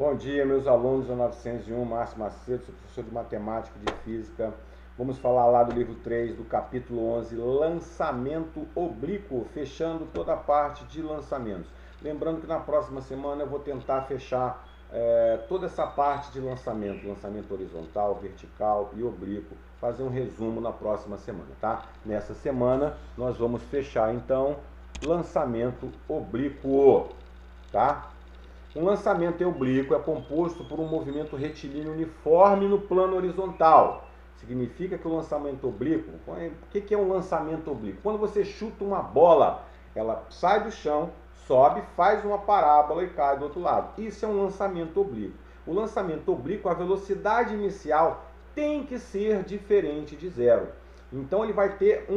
Bom dia, meus alunos da 901, Márcio Macedo, sou professor de matemática e de física. Vamos falar lá do livro 3, do capítulo 11, lançamento oblíquo, fechando toda a parte de lançamentos. Lembrando que na próxima semana eu vou tentar fechar toda essa parte de lançamento horizontal, vertical e oblíquo, fazer um resumo na próxima semana, tá? Nessa semana nós vamos fechar então lançamento oblíquo, tá? Um lançamento oblíquo é composto por um movimento retilíneo uniforme no plano horizontal. Significa que o lançamento oblíquo, o que é um lançamento oblíquo? Quando você chuta uma bola, ela sai do chão, sobe, faz uma parábola e cai do outro lado. Isso é um lançamento oblíquo. O lançamento oblíquo, a velocidade inicial tem que ser diferente de zero. Então ele vai ter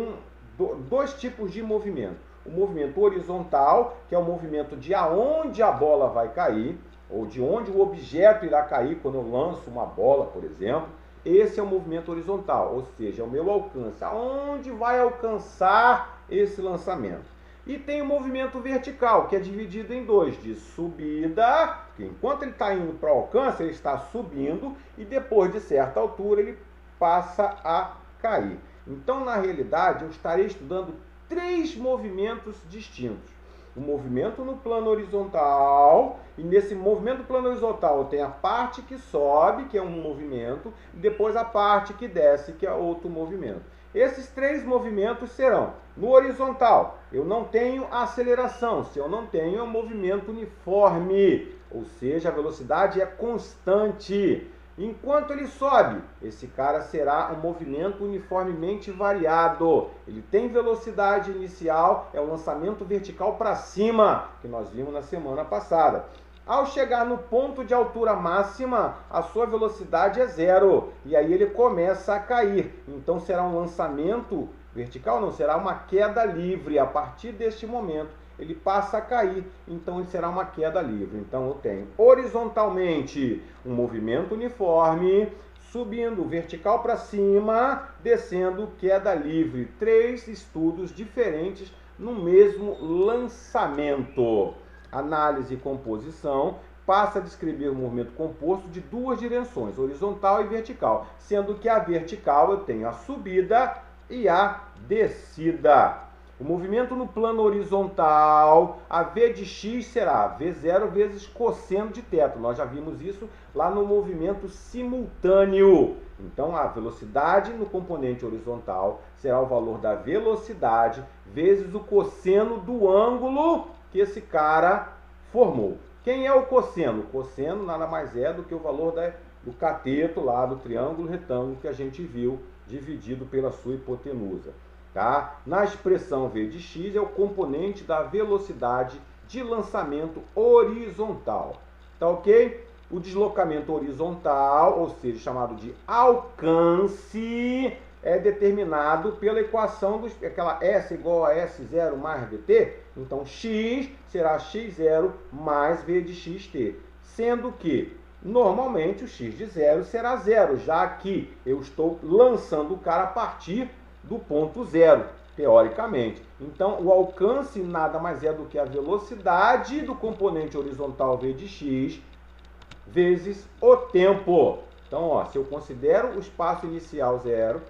dois tipos de movimento. O movimento horizontal, que é o movimento de aonde a bola vai cair, ou de onde o objeto irá cair quando eu lanço uma bola, por exemplo. Esse é o movimento horizontal, ou seja, é o meu alcance, aonde vai alcançar esse lançamento. E tem o movimento vertical, que é dividido em dois, de subida, que enquanto ele está indo para o alcance, ele está subindo, e depois de certa altura ele passa a cair. Então, na realidade, eu estarei estudando três movimentos distintos. O movimento no plano horizontal, e nesse movimento do plano horizontal tem a parte que sobe, que é um movimento, e depois a parte que desce, que é outro movimento. Esses três movimentos serão: no horizontal, eu não tenho aceleração, se eu não tenho é um movimento uniforme, ou seja, a velocidade é constante. Enquanto ele sobe, esse cara será um movimento uniformemente variado. Ele tem velocidade inicial, é o lançamento vertical para cima, que nós vimos na semana passada. Ao chegar no ponto de altura máxima, a sua velocidade é zero, e aí ele começa a cair. Então será um lançamento vertical, não, será uma queda livre. A partir deste momento, ele passa a cair, então ele será uma queda livre. Então eu tenho horizontalmente um movimento uniforme, subindo vertical para cima, descendo queda livre. Três estudos diferentes no mesmo lançamento. Análise e composição passa a descrever o movimento composto de duas direções, horizontal e vertical, sendo que a vertical eu tenho a subida e a descida. O movimento no plano horizontal, a V de x será V0 vezes cosseno de θ. Nós já vimos isso lá no movimento simultâneo. Então, a velocidade no componente horizontal será o valor da velocidade vezes o cosseno do ângulo que esse cara formou. Quem é o cosseno? O cosseno nada mais é do que o valor do cateto lá do triângulo retângulo que a gente viu dividido pela sua hipotenusa. Tá? Na expressão V de x é o componente da velocidade de lançamento horizontal. Tá ok? O deslocamento horizontal, ou seja, chamado de alcance, é determinado pela equação aquela S igual a S0 mais VT. Então, x será x0 mais V de xt. Sendo que, normalmente, o x de 0 será 0, já que eu estou lançando o cara a partir do ponto zero, teoricamente. Então, o alcance nada mais é do que a velocidade do componente horizontal V de x vezes o tempo. Então, ó, se eu considero o espaço inicial zero,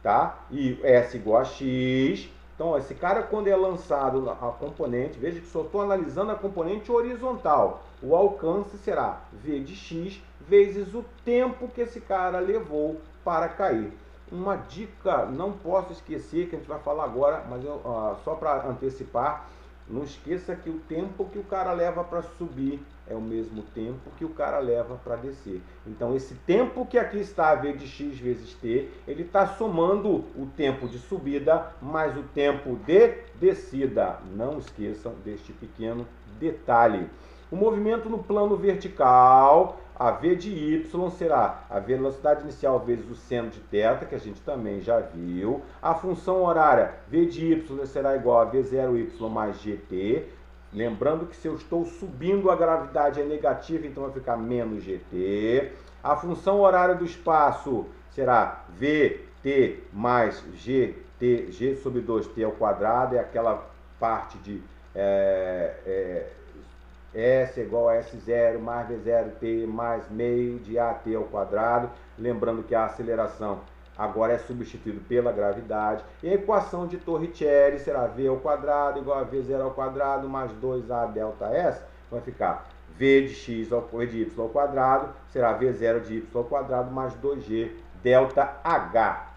tá? E S igual a x. Então, ó, esse cara, quando é lançado a componente, veja que só estou analisando a componente horizontal. O alcance será V de x vezes o tempo que esse cara levou para cair. Uma dica, não posso esquecer, que a gente vai falar agora, mas só para antecipar, não esqueça que o tempo que o cara leva para subir é o mesmo tempo que o cara leva para descer. Então, esse tempo que aqui está, V de x vezes t, ele está somando o tempo de subida mais o tempo de descida. Não esqueçam deste pequeno detalhe. O movimento no plano vertical, a V de y será a velocidade inicial vezes o seno de θ, que a gente também já viu. A função horária, V de y será igual a V0y mais gt. Lembrando que se eu estou subindo, a gravidade é negativa, então vai ficar menos gt. A função horária do espaço será vt mais gt, g sobre 2t ao quadrado, é aquela parte de S é igual a S0 mais V0t mais meio de AT ao quadrado. Lembrando que a aceleração agora é substituído pela gravidade. E a equação de Torricelli será V ao quadrado igual a V0 ao quadrado mais 2A delta S. Vai ficar V de x ao V de y ao quadrado será V0 de y ao quadrado mais 2G delta H.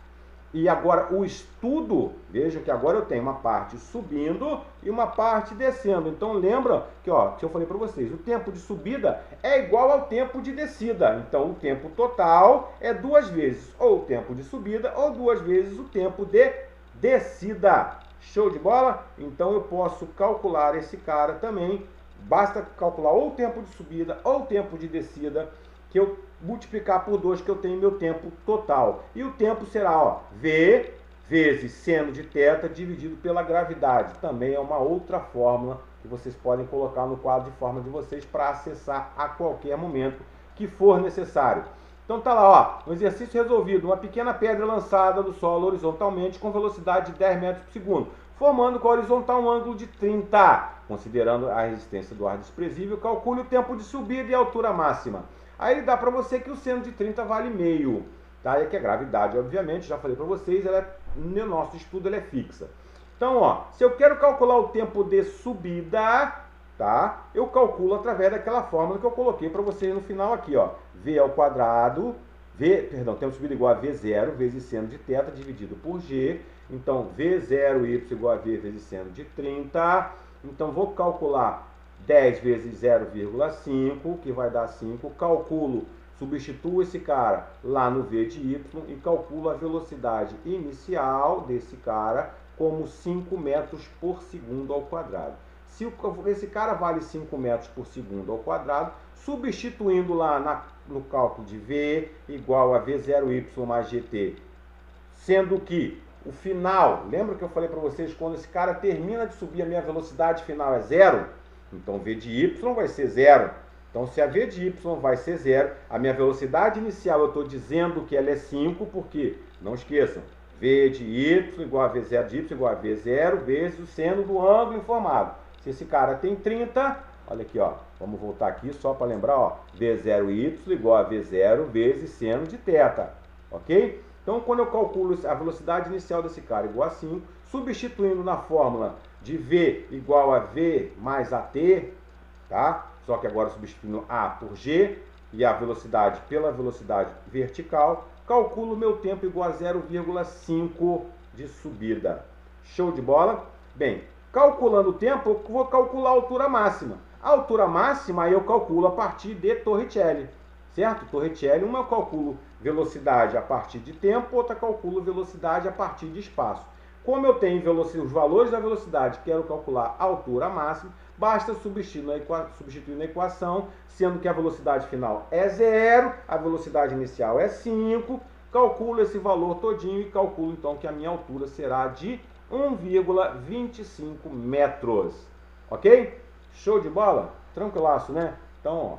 E agora o estudo, vejam que agora eu tenho uma parte subindo e uma parte descendo. Então lembra que, que eu falei para vocês, o tempo de subida é igual ao tempo de descida. Então o tempo total é 2 vezes ou o tempo de subida ou 2 vezes o tempo de descida. Show de bola? Então eu posso calcular esse cara também. Basta calcular ou o tempo de subida ou o tempo de descida, que eu multiplicar por 2, que eu tenho meu tempo total. E o tempo será, V vezes seno de θ dividido pela gravidade. Também é uma outra fórmula que vocês podem colocar no quadro de fórmula de vocês para acessar a qualquer momento que for necessário. Então tá lá, um exercício resolvido. Uma pequena pedra lançada do solo horizontalmente com velocidade de 10 metros por segundo, formando com a horizontal um ângulo de 30. Considerando a resistência do ar desprezível, calcule o tempo de subida e a altura máxima. Aí ele dá para você que o seno de 30 vale meio, tá? E aqui a gravidade, obviamente, já falei para vocês, no nosso estudo ela é fixa. Então, se eu quero calcular o tempo de subida, tá? Eu calculo através daquela fórmula que eu coloquei para vocês no final aqui, V ao quadrado, tempo de subida igual a V0 vezes seno de θ dividido por G. Então, V0y igual a V vezes seno de 30. Então, vou calcular 10 vezes 0,5, que vai dar 5. Calculo, substituo esse cara lá no V de y e calculo a velocidade inicial desse cara como 5 metros por segundo ao quadrado. Se esse cara vale 5 metros por segundo ao quadrado, substituindo lá no cálculo de V igual a V0y mais GT, sendo que o final, lembra que eu falei para vocês, quando esse cara termina de subir, a minha velocidade final é 0? Então, V de y vai ser 0. Então, se a V de y vai ser 0, a minha velocidade inicial, eu estou dizendo que ela é 5, porque, não esqueçam, V de y igual a V0 de y igual a V0 vezes o seno do ângulo informado. Se esse cara tem 30, olha aqui, vamos voltar aqui só para lembrar, V0y igual a V0 vezes seno de θ, ok? Então, quando eu calculo a velocidade inicial desse cara igual a 5, substituindo na fórmula de V igual a V mais AT, tá? Só que agora substituindo A por G e a velocidade pela velocidade vertical, calculo meu tempo igual a 0,5 de subida. Show de bola? Bem, calculando o tempo, eu vou calcular a altura máxima. A altura máxima aí eu calculo a partir de Torricelli, certo? Torricelli, uma eu calculo velocidade a partir de tempo, outra calculo velocidade a partir de espaço. Como eu tenho os valores da velocidade, quero calcular a altura máxima, basta substituir na equação, sendo que a velocidade final é 0, a velocidade inicial é 5, calculo esse valor todinho e calculo então que a minha altura será de 1,25 metros. Ok? Show de bola? Tranquilaço, né? Então,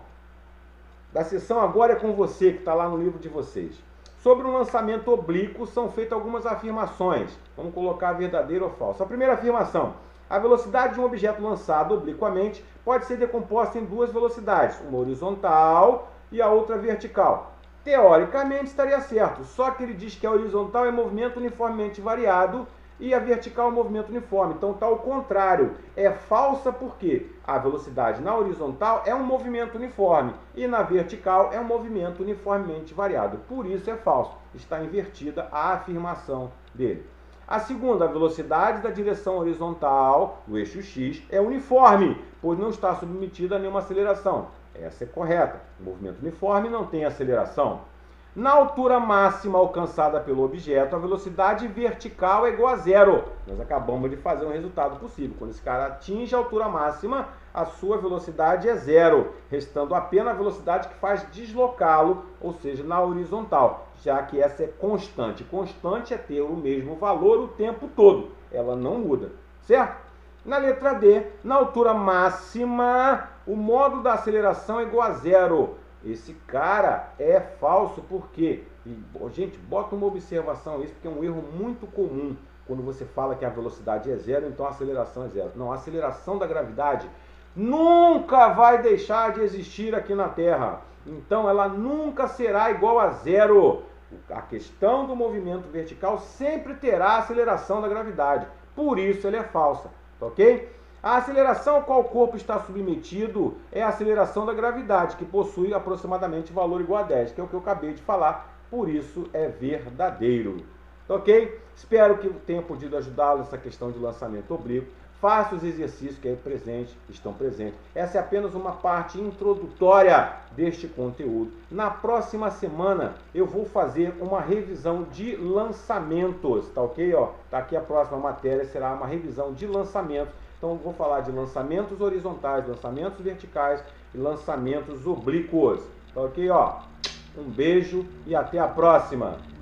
da sessão agora é com você, que está lá no livro de vocês. Sobre um lançamento oblíquo, são feitas algumas afirmações. Vamos colocar verdadeiro ou falso. A primeira afirmação: a velocidade de um objeto lançado obliquamente pode ser decomposta em duas velocidades, uma horizontal e a outra vertical. Teoricamente estaria certo, só que ele diz que a horizontal é movimento uniformemente variado e a vertical é movimento uniforme. Então está ao contrário, é falsa porque a velocidade na horizontal é um movimento uniforme e na vertical é um movimento uniformemente variado. Por isso é falso, está invertida a afirmação dele. A segunda, a velocidade da direção horizontal do eixo x é uniforme, pois não está submetida a nenhuma aceleração. Essa é correta. O movimento uniforme não tem aceleração. Na altura máxima alcançada pelo objeto, a velocidade vertical é igual a 0. Nós acabamos de fazer um resultado possível. Quando esse cara atinge a altura máxima, a sua velocidade é 0, restando apenas a velocidade que faz deslocá-lo, ou seja, na horizontal, já que essa é constante. Constante é ter o mesmo valor o tempo todo. Ela não muda, certo? Na letra D, na altura máxima, o modo da aceleração é igual a 0. Esse cara é falso, por quê? Gente, bota uma observação nisso, porque é um erro muito comum quando você fala que a velocidade é 0, então a aceleração é 0. Não, a aceleração da gravidade nunca vai deixar de existir aqui na Terra. Então ela nunca será igual a zero. A questão do movimento vertical sempre terá aceleração da gravidade. Por isso ela é falsa, tá ok? A aceleração a qual o corpo está submetido é a aceleração da gravidade, que possui aproximadamente valor igual a 10, que é o que eu acabei de falar. Por isso é verdadeiro. Ok? Espero que tenha podido ajudá-lo nessa questão de lançamento oblíquo. Faça os exercícios que aí estão presentes. Essa é apenas uma parte introdutória deste conteúdo. Na próxima semana eu vou fazer uma revisão de lançamentos, tá ok? Ó, tá aqui a próxima matéria, será uma revisão de lançamentos. Então eu vou falar de lançamentos horizontais, lançamentos verticais e lançamentos oblíquos, tá ok? Ó, um beijo e até a próxima!